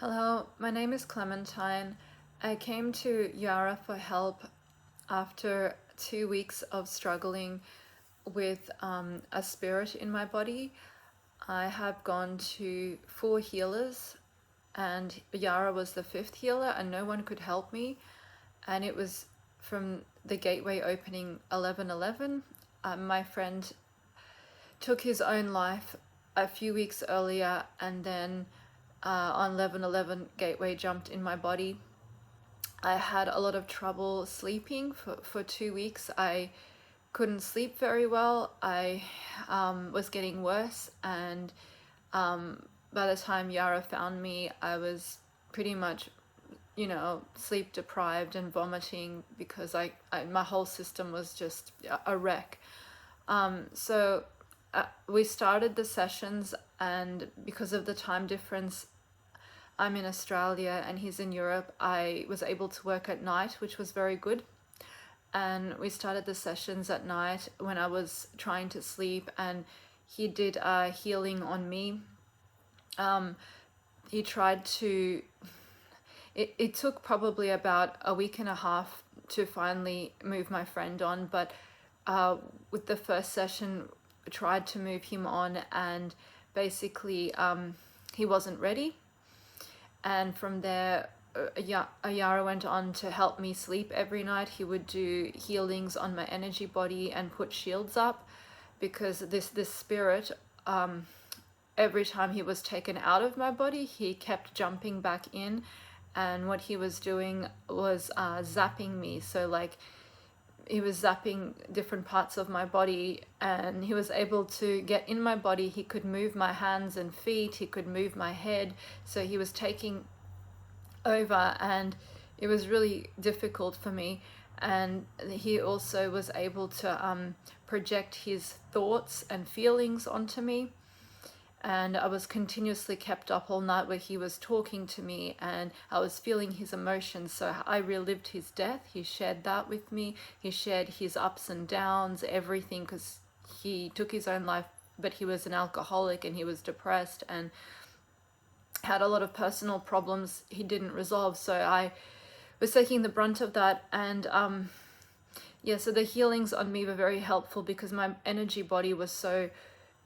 Hello, my name is Clementine. I came to Yara for help after 2 weeks of struggling with a spirit in my body. I have gone to 4 healers, and Yara was the fifth healer, and no one could help me. And it was from the gateway opening 11:11. My friend took his own life a few weeks earlier, and then on 11:11 gateway jumped in my body. I had a lot of trouble sleeping for 2 weeks. I couldn't sleep very well. I was getting worse, and by the time Yara found me, I was pretty much, sleep deprived and vomiting because my whole system was just a wreck. So we started the sessions, and because of the time difference, I'm in Australia and he's in Europe, I was able to work at night, which was very good. And we started the sessions at night when I was trying to sleep, and he did a healing on me. He tried to, it took probably about a week and a half to finally move my friend on, but with the first session, tried to move him on, and basically he wasn't ready. And from there, Ayara went on to help me sleep every night. He would do healings on my energy body and put shields up, because this spirit, every time he was taken out of my body, he kept jumping back in, and what he was doing was zapping me. So like, he was zapping different parts of my body, and he was able to get in my body. He could move my hands and feet, he could move my head, so he was taking over, and it was really difficult for me. And he also was able to project his thoughts and feelings onto me, and I was continuously kept up all night where he was talking to me, and I was feeling his emotions. So I relived his death. He shared that with me. He shared his ups and downs, everything, because he took his own life, but he was an alcoholic and he was depressed and had a lot of personal problems he didn't resolve. So I was taking the brunt of that. And so the healings on me were very helpful because my energy body was so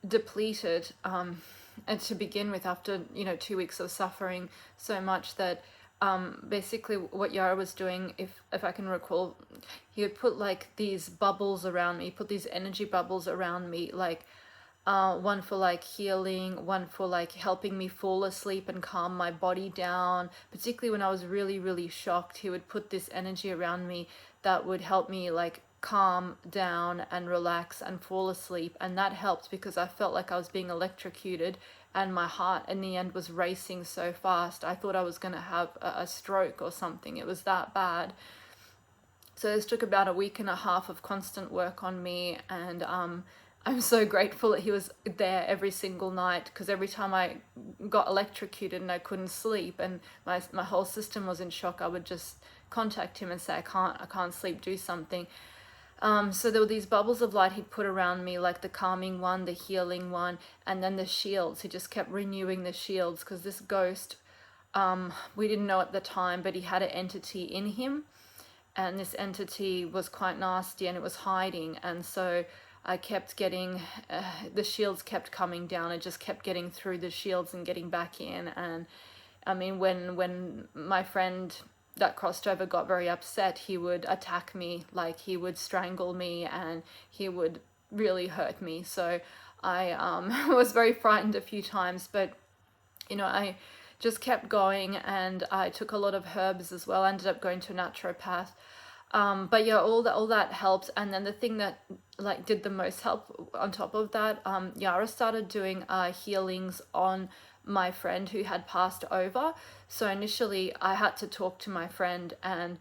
depleted, and to begin with, after 2 weeks of suffering so much, that basically what Yara was doing, if I can recall, he would put like these bubbles around me, put these energy bubbles around me, like one for like healing, one for like helping me fall asleep and calm my body down. Particularly when I was really, really shocked, he would put this energy around me that would help me like calm down and relax and fall asleep. And that helped because I felt like I was being electrocuted, and my heart in the end was racing so fast. I thought I was going to have a stroke or something. It was that bad. So this took about a week and a half of constant work on me, and I'm so grateful that he was there every single night, because every time I got electrocuted and I couldn't sleep and my whole system was in shock, I would just contact him and say, I can't sleep, do something. So there were these bubbles of light he'd put around me, like the calming one, the healing one, and then the shields. He just kept renewing the shields, because this ghost, we didn't know at the time, but he had an entity in him, and this entity was quite nasty and it was hiding. And so I kept getting, the shields kept coming down. I just kept getting through the shields and getting back in. And I mean, when my friend that crossed over got very upset, he would attack me, like he would strangle me, and he would really hurt me. So I was very frightened a few times, but I just kept going, and I took a lot of herbs as well. I ended up going to a naturopath. But yeah, all that helped. And then the thing that like did the most help on top of that, Yara started doing healings on my friend who had passed over. So initially I had to talk to my friend and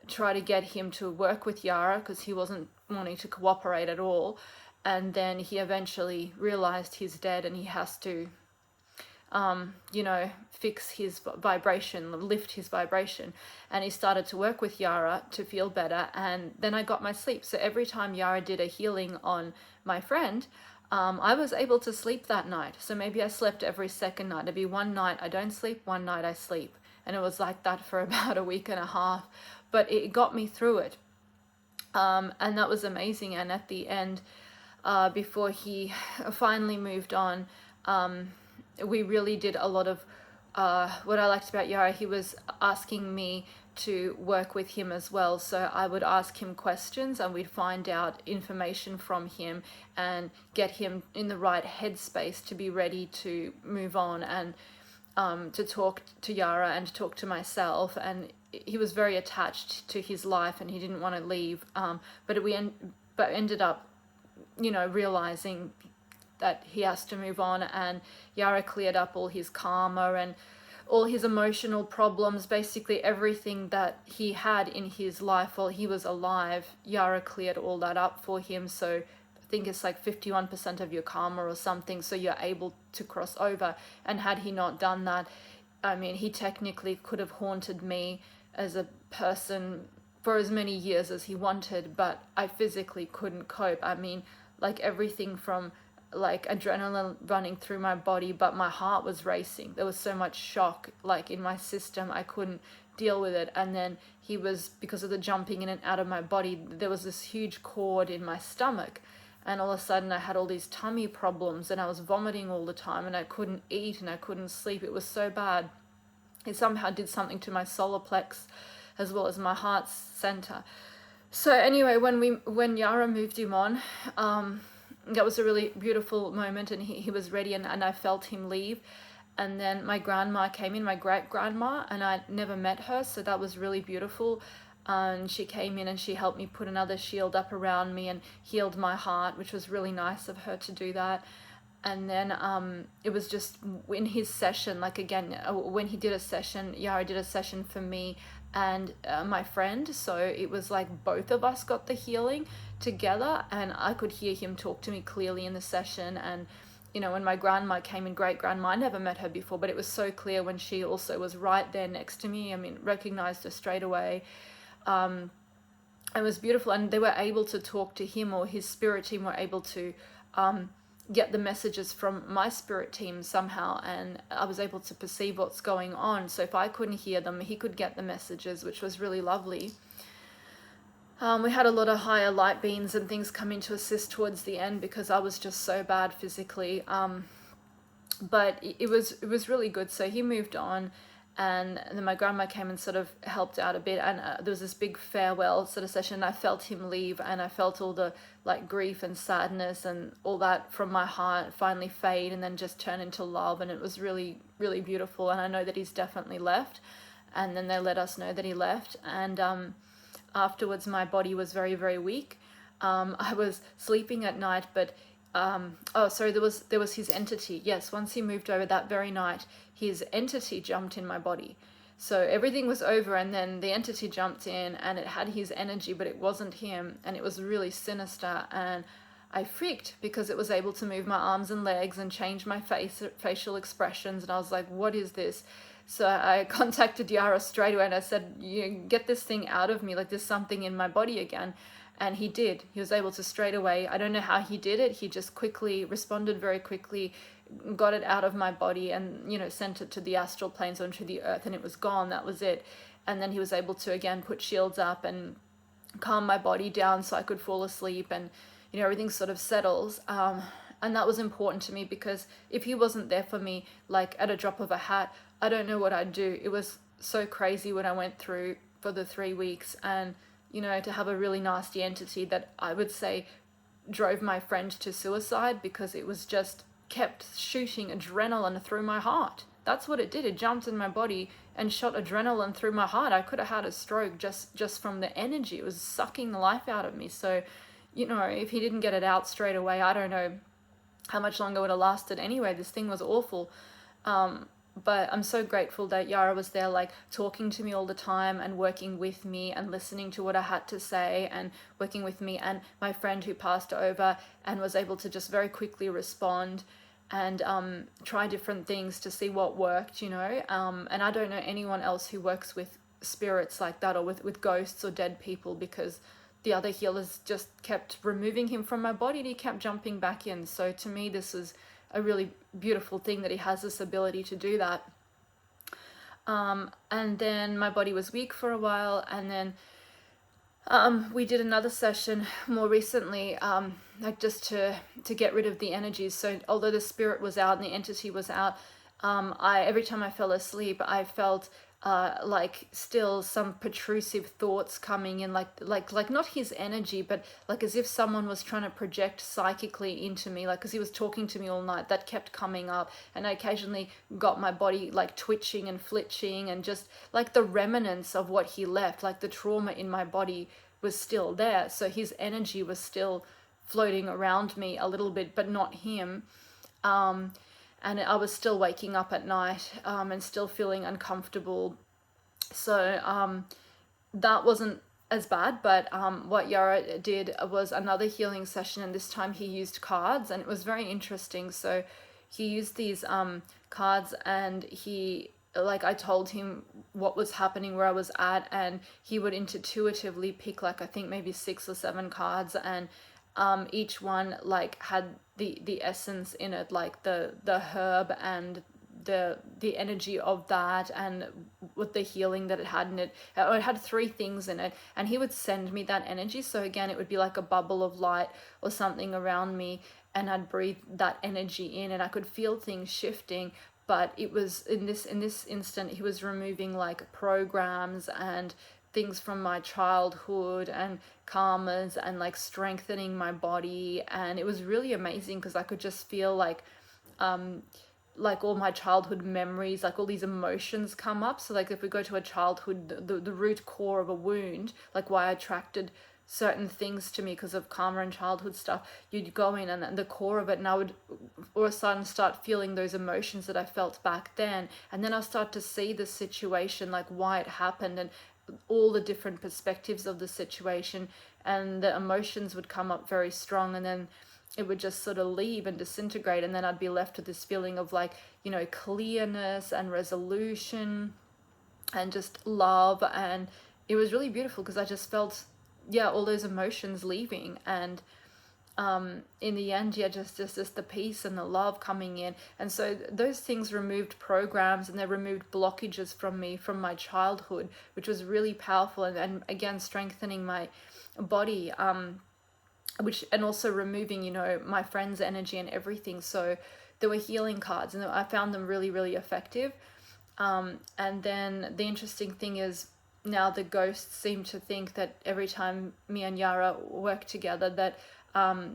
try to get him to work with Yara, because he wasn't wanting to cooperate at all. And then he eventually realized he's dead, and he has to fix his vibration, lift his vibration. And he started to work with Yara to feel better. And then I got my sleep. So every time Yara did a healing on my friend, I was able to sleep that night. So maybe I slept every second night. It'd be one night I don't sleep, one night I sleep. And it was like that for about a week and a half. But it got me through it. And that was amazing. And at the end, before he finally moved on, we really did a lot of what I liked about Yara. He was asking me to work with him as well. So I would ask him questions and we'd find out information from him and get him in the right headspace to be ready to move on and to talk to Yara and to talk to myself. And he was very attached to his life and he didn't want to leave. But ended up, realizing that he has to move on, and Yara cleared up all his karma and all his emotional problems, basically everything that he had in his life while he was alive. Yara cleared all that up for him. So I think it's like 51% of your karma or something, so you're able to cross over. And had he not done that, I mean, he technically could have haunted me as a person for as many years as he wanted, but I physically couldn't cope. I mean, like everything from like adrenaline running through my body, but my heart was racing. There was so much shock like in my system, I couldn't deal with it. And then he was, because of the jumping in and out of my body, there was this huge cord in my stomach, and all of a sudden I had all these tummy problems and I was vomiting all the time and I couldn't eat and I couldn't sleep. It was so bad. It somehow did something to my solar plex as well as my heart center. So anyway, when Yara moved him on, that was a really beautiful moment, and he was ready, and I felt him leave. And then my grandma came in, my great grandma, and I never met her, so that was really beautiful. And she came in and she helped me put another shield up around me and healed my heart, which was really nice of her to do that. And then it was just in his session, like again, when he did a session, Yara did a session for me and my friend. So it was like both of us got the healing together, and I could hear him talk to me clearly in the session. And when my grandma came in, great grandma, I never met her before, but it was so clear when she also was right there next to me. I mean, recognized her straight away. It was beautiful, and they were able to talk to him, or his spirit team were able to get the messages from my spirit team somehow, and I was able to perceive what's going on. So if I couldn't hear them, he could get the messages, which was really lovely. We had a lot of higher light beings and things come in to assist towards the end because I was just so bad physically. But it was really good. So he moved on, and then my grandma came and sort of helped out a bit, and there was this big farewell sort of session. I felt him leave, and I felt all the like grief and sadness and all that from my heart finally fade and then just turn into love, and it was really, really beautiful. And I know that he's definitely left, and then they let us know that he left. And afterwards my body was very, very weak. I was sleeping at night, but there was his entity. Yes, once he moved over that very night, his entity jumped in my body. So everything was over, and then the entity jumped in, and it had his energy, but it wasn't him, and it was really sinister. And I freaked because it was able to move my arms and legs and change my facial expressions, and I was like, what is this? So I contacted Yara straight away and I said, you get this thing out of me, like there's something in my body again. And he did. He was able to straight away. I don't know how he did it. He just quickly responded, very quickly, got it out of my body and, sent it to the astral planes onto the earth, and it was gone. That was it. And then he was able to, again, put shields up and calm my body down so I could fall asleep, and, everything sort of settles. And that was important to me because if he wasn't there for me, like at a drop of a hat, I don't know what I'd do. It was so crazy when I went through for the 3 weeks, and to have a really nasty entity that I would say drove my friend to suicide because it was just kept shooting adrenaline through my heart. That's what it did. It jumped in my body and shot adrenaline through my heart. I could have had a stroke just from the energy. It was sucking the life out of me. So, if he didn't get it out straight away, I don't know how much longer it would have lasted anyway. This thing was awful. But I'm so grateful that Yara was there, like talking to me all the time and working with me and listening to what I had to say and working with me, and my friend who passed over and was able to just very quickly respond and try different things to see what worked, and I don't know anyone else who works with spirits like that, or with ghosts or dead people, because the other healers just kept removing him from my body and he kept jumping back in. So to me, this is a really beautiful thing that he has this ability to do that. And then my body was weak for a while, and then we did another session more recently, like just to get rid of the energies. So although the spirit was out and the entity was out, every time I fell asleep, I felt like still some protrusive thoughts coming in, like not his energy, but like as if someone was trying to project psychically into me, like because he was talking to me all night. That kept coming up, and I occasionally got my body like twitching and flitching, and just like the remnants of what he left, like the trauma in my body was still there. So his energy was still floating around me a little bit, but not him. And I was still waking up at night, and still feeling uncomfortable. So that wasn't as bad, but what Yara did was another healing session, and this time he used cards, and it was very interesting. So he used these cards, and I told him what was happening, where I was at, and he would intuitively pick like I think maybe 6 or 7 cards, and each one like had the essence in it, like the herb and the energy of that, and with the healing that it had in it. It had 3 things in it, and he would send me that energy. So again, it would be like a bubble of light or something around me, and I'd breathe that energy in, and I could feel things shifting. But it was in this instant, he was removing like programs and things from my childhood and karmas, and like strengthening my body. And it was really amazing because I could just feel like all my childhood memories, like all these emotions come up. So like if we go to a childhood, the root core of a wound, like why I attracted certain things to me because of karma and childhood stuff, you'd go in and the core of it, and I would all of a sudden start feeling those emotions that I felt back then. And then I'll start to see the situation, like why it happened, and all the different perspectives of the situation, and the emotions would come up very strong, and then it would just sort of leave and disintegrate, and then I'd be left with this feeling of like, clearness and resolution and just love. And it was really beautiful because I just felt all those emotions leaving, and in the end, just the peace and the love coming in. And so those things removed programs, and they removed blockages from me from my childhood, which was really powerful, and again strengthening my body, and also removing my friend's energy and everything. So there were healing cards, and I found them really, really effective. And then the interesting thing is, now the ghosts seem to think that every time me and Yara work together, that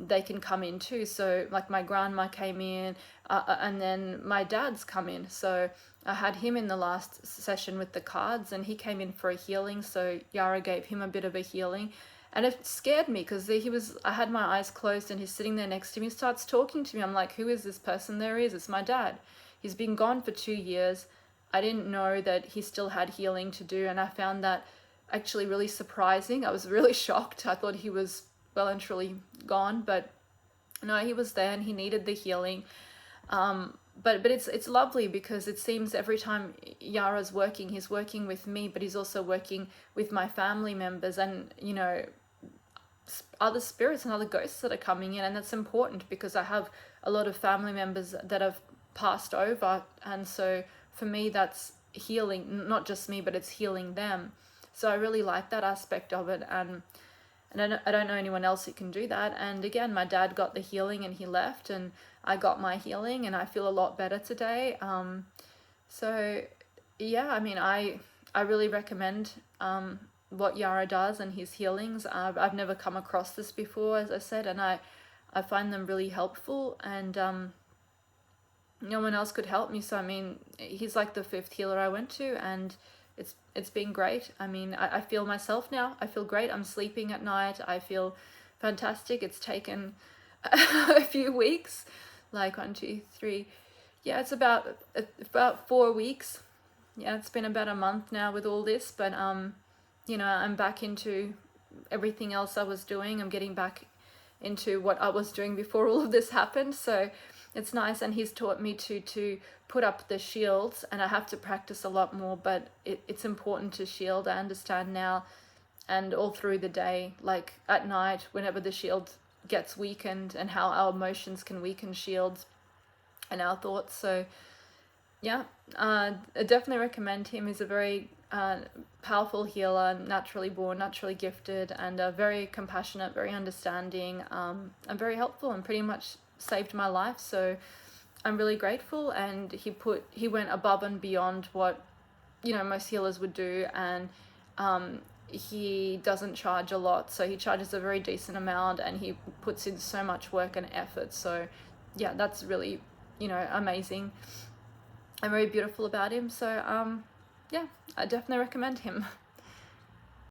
they can come in too. So like my grandma came in, and then my dad's come in. So I had him in the last session with the cards, and he came in for a healing. So Yara gave him a bit of a healing, and it scared me because I had my eyes closed, and he's sitting there next to me. He starts talking to me. I'm like, who is this person? There he is. It's my dad. He's been gone for 2 years. I didn't know that he still had healing to do, and I found that actually really surprising. I was really shocked. I thought he was well and truly gone, but no, he was there, and he needed the healing. But it's lovely because it seems every time Yara's working, he's working with me, but he's also working with my family members, and other spirits and other ghosts that are coming in. And that's important because I have a lot of family members that have passed over, and so for me that's healing, not just me, but it's healing them. So I really like that aspect of it, and I don't know anyone else who can do that. And again, my dad got the healing and he left, and I got my healing, and I feel a lot better today. So yeah, I mean, I really recommend what Yara does and his healings. I've never come across this before, as I said, and I find them really helpful, and no one else could help me. So I mean, he's like the 5th healer I went to, and it's been great. I mean, I feel myself now. I feel great. I'm sleeping at night. I feel fantastic. It's taken a few weeks, like 1, 2, 3. Yeah, it's about 4 weeks. Yeah, it's been about a month now with all this, but I'm back into everything else I was doing. I'm getting back into what I was doing before all of this happened. So it's nice, and he's taught me to put up the shields, and I have to practice a lot more, but it's important to shield. I understand now, and all through the day, like at night, whenever the shield gets weakened, and how our emotions can weaken shields and our thoughts. So yeah, I definitely recommend him. He's a very powerful healer, naturally born, naturally gifted, and very compassionate, very understanding, and very helpful, and pretty much saved my life. So I'm really grateful. And he went above and beyond what most healers would do, and he doesn't charge a lot, so he charges a very decent amount, and he puts in so much work and effort. So yeah, that's really amazing and very beautiful about him. So yeah, I definitely recommend him.